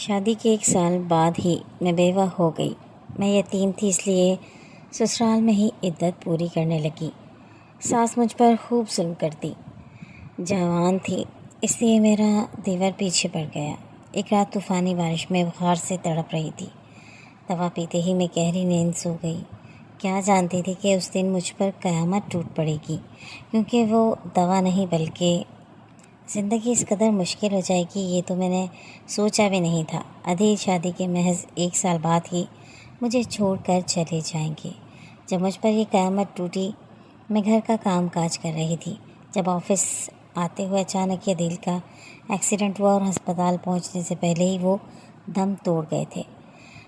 شادی کے 1 سال بعد ہی میں بیوہ ہو گئی۔ میں یتیم تھی، اس لیے سسرال میں ہی عدت پوری کرنے لگی۔ ساس مجھ پر خوب ظلم کرتی۔ جوان تھی، اس لیے میرا دیور پیچھے پڑ گیا۔ ایک رات طوفانی بارش میں بخار سے تڑپ رہی تھی۔ دوا پیتے ہی میں گہری نیند سو گئی۔ کیا جانتی تھی کہ اس دن مجھ پر قیامت ٹوٹ پڑے گی، کیونکہ وہ دوا نہیں بلکہ زندگی اس قدر مشکل ہو جائے گی، یہ تو میں نے سوچا بھی نہیں تھا۔ عدیل شادی کے محض 1 سال بعد ہی مجھے چھوڑ کر چلے جائیں گے۔ جب مجھ پر یہ قیامت ٹوٹی، میں گھر کا کام کاج کر رہی تھی، جب آفس آتے ہوئے اچانک عدیل کا ایکسیڈنٹ ہوا اور ہسپتال پہنچنے سے پہلے ہی وہ دم توڑ گئے تھے۔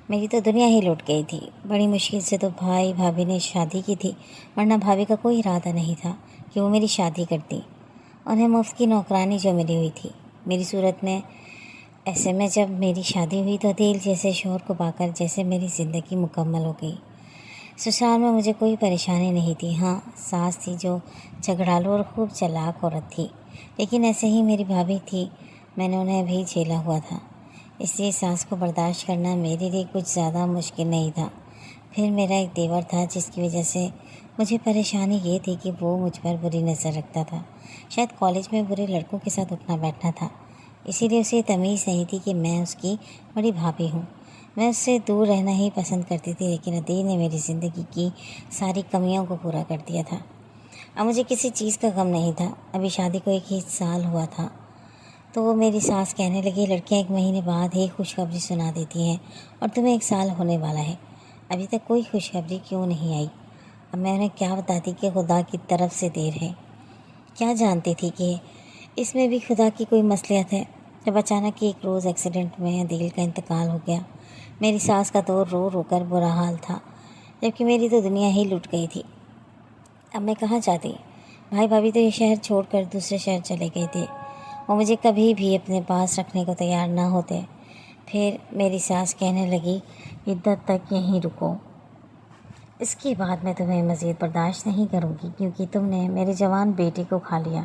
میری تو دنیا ہی لٹ گئی تھی۔ بڑی مشکل سے تو بھائی بھابھی نے شادی کی تھی، ورنہ بھابھی کا کوئی ارادہ نہیں تھا کہ وہ میری شادی کرتی۔ انہیں مفت کی نوکرانی جو ملی ہوئی تھی میری صورت میں، ایسے میں جب میری شادی ہوئی تو عدیل جیسے شوہر کو پا کر جیسے میری زندگی مکمل ہو گئی۔ سسرال میں مجھے کوئی پریشانی نہیں تھی۔ ہاں، ساس تھی جو جھگڑالو اور خوب چلاک عورت تھی، لیکن ایسے ہی میری بھابھی تھی، میں نے انہیں بھی جھیلا ہوا تھا، اس لیے ساس کو برداشت کرنا میرے لیے کچھ زیادہ مشکل نہیں تھا۔ پھر میرا ایک دیور تھا جس کی وجہ سے مجھے پریشانی یہ تھی کہ وہ مجھ پر بری نظر رکھتا تھا۔ شاید کالج میں برے لڑکوں کے ساتھ اٹھنا بیٹھنا تھا، اسی لیے اسے تمیز نہیں تھی کہ میں اس کی بڑی بھابھی ہوں۔ میں اس سے دور رہنا ہی پسند کرتی تھی، لیکن عدیل نے میری زندگی کی ساری کمیوں کو پورا کر دیا تھا۔ اب مجھے کسی چیز کا غم نہیں تھا۔ ابھی شادی کو 1 ہی سال ہوا تھا تو وہ میری ساس کہنے لگی، لڑکیاں 1 مہینے بعد ہی خوشخبری سنا دیتی ہیں اور تمہیں 1 سال ہونے والا ہے، ابھی تک کوئی خوشخبری کیوں نہیں آئی؟ اب میں انہیں کیا بتاتی کہ خدا کی طرف سے دیر ہے؟ کیا جانتی تھی کہ اس میں بھی خدا کی کوئی مصلحت ہے؟ جب اچانک ایک روز ایکسیڈنٹ میں عدیل کا انتقال ہو گیا، میری ساس کا تو رو رو کر برا حال تھا، جبکہ میری تو دنیا ہی لٹ گئی تھی۔ اب میں کہاں جاتی؟ بھائی بھابھی تو یہ شہر چھوڑ کر دوسرے شہر چلے گئے تھے، وہ مجھے کبھی بھی اپنے پاس رکھنے کو تیار نہ ہوتے۔ پھر میری ساس کہنے لگی، عدت تک یہیں رکو، اس کے بعد میں تمہیں مزید برداشت نہیں کروں گی، کیونکہ تم نے میرے جوان بیٹے کو کھا لیا۔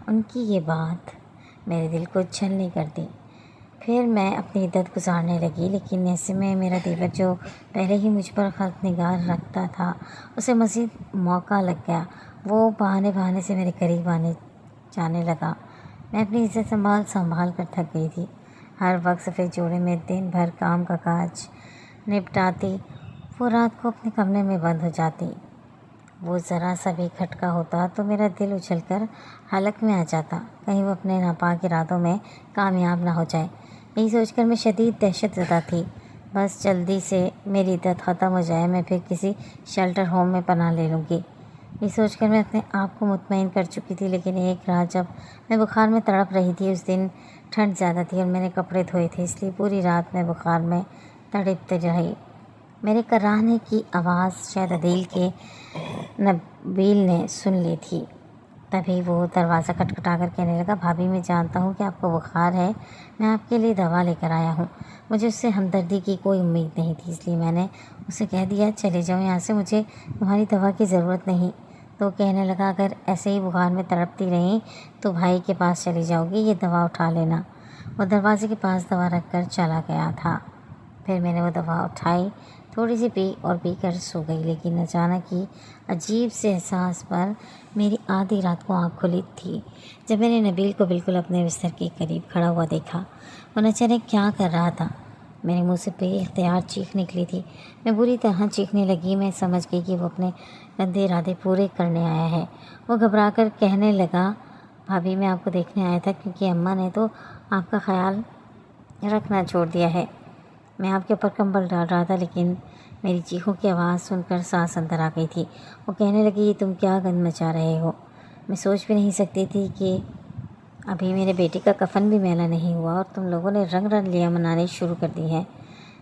ان کی یہ بات میرے دل کو چھلنی کر دی۔ پھر میں اپنی عدت گزارنے لگی، لیکن ایسے میں میرا دیور جو پہلے ہی مجھ پر خلق نگار رکھتا تھا، اسے مزید موقع لگ گیا۔ وہ بہانے بہانے سے میرے قریب آنے جانے لگا۔ میں اپنی عزت سنبھال کر تھک گئی تھی۔ ہر وقت سفید جوڑے میں دن بھر کام کا کاج نپٹاتی، وہ رات کو اپنے کمرے میں بند ہو جاتی۔ وہ ذرا سا بھی کھٹکا ہوتا تو میرا دل اچھل کر حلق میں آ جاتا، کہیں وہ اپنے ناپاک ارادوں میں کامیاب نہ ہو جائے۔ یہی سوچ کر میں شدید دہشت زدہ تھی، بس جلدی سے میری عدت ختم ہو جائے، میں پھر کسی شیلٹر ہوم میں پناہ لے لوں گی، یہ سوچ کر میں اپنے آپ کو مطمئن کر چکی تھی۔ لیکن ایک رات جب میں بخار میں تڑپ رہی تھی، اس دن ٹھنڈ زیادہ تھی اور میں نے کپڑے دھوئے تھے، اس لیے پوری رات میں بخار میں تڑپتے رہی۔ میرے کراہنے کی آواز شاید عدیل کے نبیل نے سن لی تھی، تبھی وہ دروازہ کھٹکھٹا کر کہنے لگا، بھابھی میں جانتا ہوں کہ آپ کو بخار ہے، میں آپ کے لیے دوا لے کر آیا ہوں۔ مجھے اس سے ہمدردی کی کوئی امید نہیں تھی، اس لیے میں نے اسے کہہ دیا، چلے جاؤ یہاں سے، مجھے تمہاری دوا کی ضرورت نہیں۔ تو کہنے لگا، اگر ایسے ہی بخار میں تڑپتی رہیں تو بھائی کے پاس چلی جاؤ گی، یہ دوا اٹھا لینا۔ وہ دروازے کے پاس دوا رکھ کر چلا گیا تھا۔ پھر میں نے وہ دوا اٹھائی، تھوڑی سی پی اور پی کر سو گئی، لیکن اچانک ہی عجیب سے احساس پر میری آدھی رات کو آنکھ کھلی تھی، جب میں نے نبیل کو بالکل اپنے بستر کے قریب کھڑا ہوا دیکھا۔ وہ نہ جانے کیا کر رہا تھا، میرے منہ سے بے اختیار چیخ نکلی تھی۔ میں بری طرح چیخنے لگی، میں سمجھ گئی کہ وہ اپنے گندے ارادے پورے کرنے آیا ہے۔ وہ گھبرا کر کہنے لگا، بھابھی میں آپ کو دیکھنے آیا تھا، کیونکہ اماں نے تو آپ کا خیال رکھنا چھوڑ دیا ہے۔ میں آپ کے اوپر کمبل ڈال رہا تھا، لیکن میری چیخوں کی آواز سن کر ساس اندر آ گئی تھی۔ وہ کہنے لگی، یہ تم کیا گند مچا رہے ہو؟ میں سوچ بھی نہیں سکتی تھی کہ ابھی میرے بیٹے کا کفن بھی میلا نہیں ہوا اور تم لوگوں نے رنگ رلیاں منانے شروع کر دی ہیں۔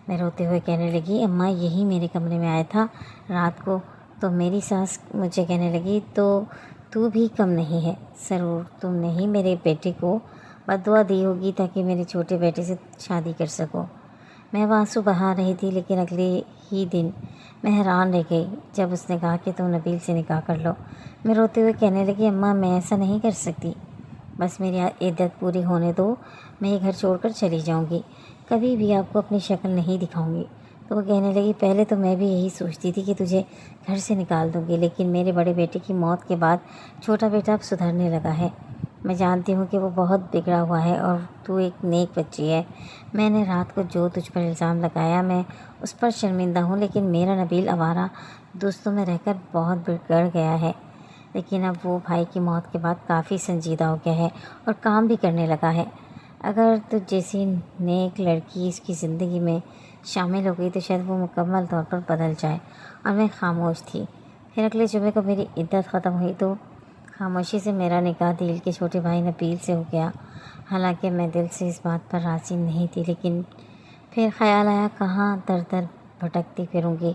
میں روتے ہوئے کہنے لگی، اماں یہی میرے کمرے میں آیا تھا رات کو۔ تو میری ساس مجھے کہنے لگی، تو بھی کم نہیں ہے، ضرور تم نے ہی میرے بیٹے کو بد دعا دی ہوگی تاکہ میرے چھوٹے بیٹے سے شادی کر سکو۔ میں وہ آنسو بہا رہی تھی، لیکن اگلے ہی دن میں حیران رہ گئی جب اس نے کہا کہ تم نبیل سے نکاح کر لو۔ میں روتے ہوئے کہنے لگی، اماں میں ایسا نہیں کر سکتی، بس میری عدت پوری ہونے دو، میں یہ گھر چھوڑ کر چلی جاؤں گی۔ کبھی بھی آپ کو اپنی شکل نہیں دکھاؤں گی۔ تو وہ کہنے لگی پہلے تو میں بھی یہی سوچتی تھی کہ تجھے گھر سے نکال دوں گی، لیکن میرے بڑے بیٹے کی موت کے بعد چھوٹا بیٹا اب سدھرنے لگا ہے۔ میں جانتی ہوں کہ وہ بہت بگڑا ہوا ہے اور تو ایک نیک بچی ہے۔ میں نے رات کو جو تجھ پر الزام لگایا میں اس پر شرمندہ ہوں، لیکن میرا نبیل آوارہ دوستوں میں رہ کر بہت بگڑ گیا ہے، لیکن اب وہ بھائی کی موت کے بعد کافی سنجیدہ ہو گیا ہے اور کام بھی کرنے لگا ہے۔ اگر تجھ جیسی نیک لڑکی اس کی زندگی میں شامل ہو گئی تو شاید وہ مکمل طور پر بدل جائے۔ اور میں خاموش تھی۔ پھر اگلے جمعے کو میری عدت ختم ہوئی تو خاموشی سے میرا نکاح دل کے چھوٹے بھائی نبیل سے ہو گیا۔ حالانکہ میں دل سے اس بات پر راضی نہیں تھی، لیکن پھر خیال آیا کہاں در در بھٹکتی پھروں گی۔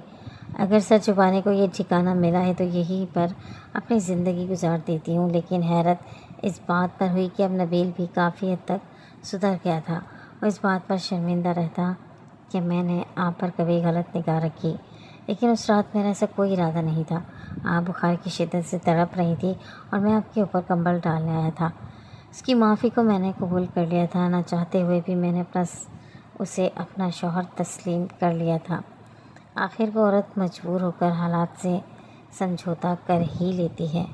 اگر سر چھپانے کو یہ ٹھکانہ ملا ہے تو یہیں پر اپنی زندگی گزار دیتی ہوں۔ لیکن حیرت اس بات پر ہوئی کہ اب نبیل بھی کافی حد تک سدھر گیا تھا۔ وہ اس بات پر شرمندہ رہتا کہ میں نے آپ پر کبھی غلط نگاہ رکھی، لیکن اس رات میرا ایسا کوئی ارادہ نہیں تھا۔ آپ بخار کی شدت سے تڑپ رہی تھی اور میں آپ کے اوپر کمبل ڈالنے آیا تھا۔ اس کی معافی کو میں نے قبول کر لیا تھا، نہ چاہتے ہوئے بھی میں نے اسے اپنا شوہر تسلیم کر لیا تھا۔ آخر کو عورت مجبور ہو کر حالات سے سمجھوتا کر ہی لیتی ہے۔